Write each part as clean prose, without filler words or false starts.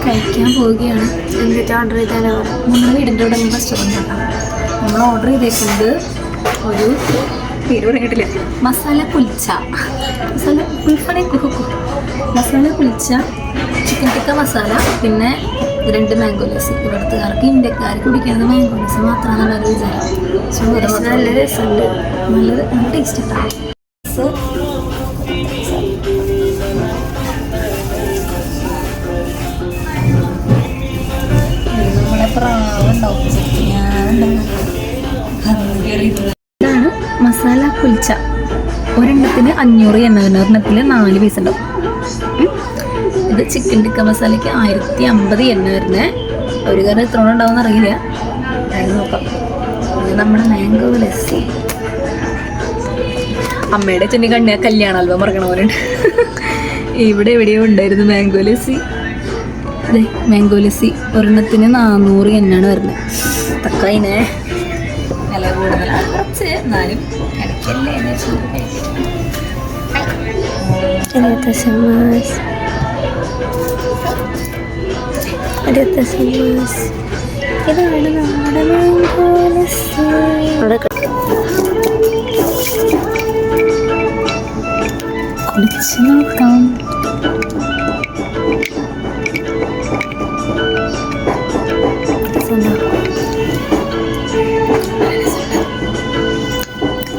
കഴിക്കാൻ പോവുകയാണ്. എന്നിട്ട് ഓർഡർ ചെയ്താലോ? നമ്മുടെ വീടിൻ്റെ ഇവിടെ റെസ്റ്റോറൻറ്റ് ഉണ്ടാവും. നമ്മൾ ഓർഡർ ചെയ്തേക്കുന്നത് ഒരു പേര് പറഞ്ഞിട്ടില്ല, മസാല കുൽച്ച, മസാല കുൽച്ച, ചിക്കൻ ടിക്ക മസാല, പിന്നെ 2 മാംഗോ ലസ്സി. ഇവിടുത്തുകാർക്ക് ഇന്ത്യക്കാർ കുടിക്കുന്നത് മാംഗോ ലസ്സി മാത്രമാണ് നല്ലൊരു വിചാരം. നല്ല രസമുണ്ട്, നല്ല ടേസ്റ്റ് ഉണ്ടാവും. നമ്മുടെ പ്രാവുണ്ടാവും. ഇതാണ് മസാല കുൽച്ച. ഒരെണ്ണത്തിന് 500 എണ്ണ, ഒരെണ്ണത്തിൽ 4 പീസ് ഉണ്ടാവും. ഇത് ചിക്കൻ ടിക്ക മസാലയ്ക്ക് 1050 എണ്ണ വരുന്നത്. ഒരു കറി എത്ര ഉണ്ടാവും അറിയില്ല, അത് നോക്കാം. ഇത് നമ്മുടെ മാംഗോ ലസ്സി. അമ്മയുടെ ചെന്നി കണ്ണിയ കല്യാണ ആൽബം മറക്കണ പോലെ ഉണ്ട്. ഇവിടെ എവിടെയോ ഉണ്ടായിരുന്നു മാംഗോ ലസ്സി. അതെ, മാംഗോ ലസ്സി ഒരെണ്ണത്തിന് 400 എണ്ണാണ് വരുന്നത്. തക്കായിനെ വില കൂടുതലാണ് കുറച്ച്, എന്നാലും ഇടയ്ക്കല്ലേ എന്ന് വെച്ചിട്ട് കഴിക്കും. ഇതാണ് നമ്മുടെ മാംഗോ ലസ്സി. കുടിച്ച് നോക്കാം.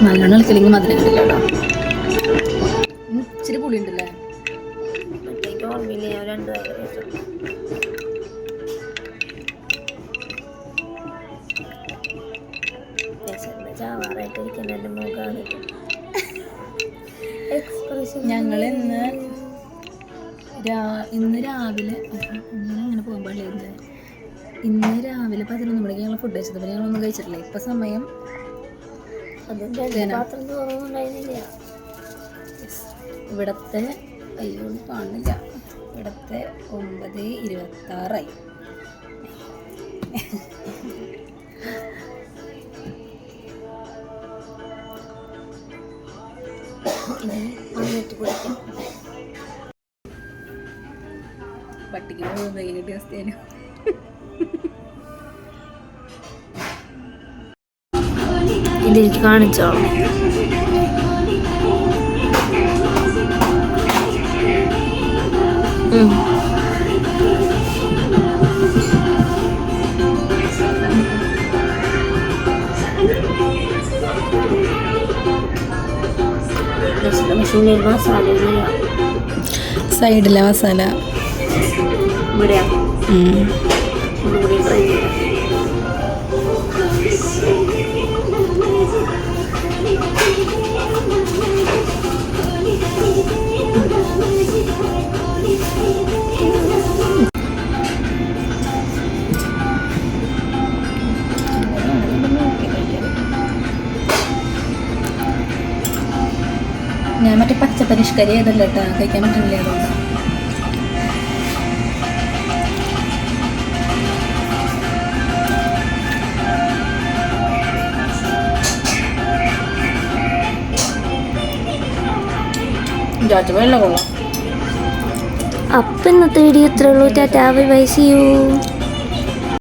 നല്ലോണം കളിക്കലെങ്കിൽ മധുരം കിട്ടില്ല കേട്ടോ. ഇച്ചിരി പുളി ഉണ്ടല്ലേ. ഞങ്ങൾ ഇന്ന് രാവിലെ അങ്ങനെ പോകാൻ പാടില്ല. ഇന്ന് രാവിലെ 11 മണിക്ക് ഞങ്ങൾ ഫുഡ് കഴിച്ചത്. അപ്പോൾ ഞങ്ങളൊന്നും കഴിച്ചിട്ടില്ല. ഇപ്പം സമയം ഇവിടത്തെ അയ്യോ കാണില്ല, ഇവിടത്തെ 9:26. പട്ടിക്ക് കിട്ടിയ അവസ്ഥയാണ്. ഇതെനിക്ക് കാണിച്ചോ? സൈഡിലെ മസാല ഞാൻ മറ്റേ പച്ചപ്പരിഷ്കരി ഏതല്ല കേട്ടോ, കഴിക്കാൻ പറ്റുന്നില്ല. അതുകൊണ്ട് അപ്പം ഇന്നത്തെ വീഡിയോ ഇത്രേ ഉള്ളൂ. Tata, bye bye, see U.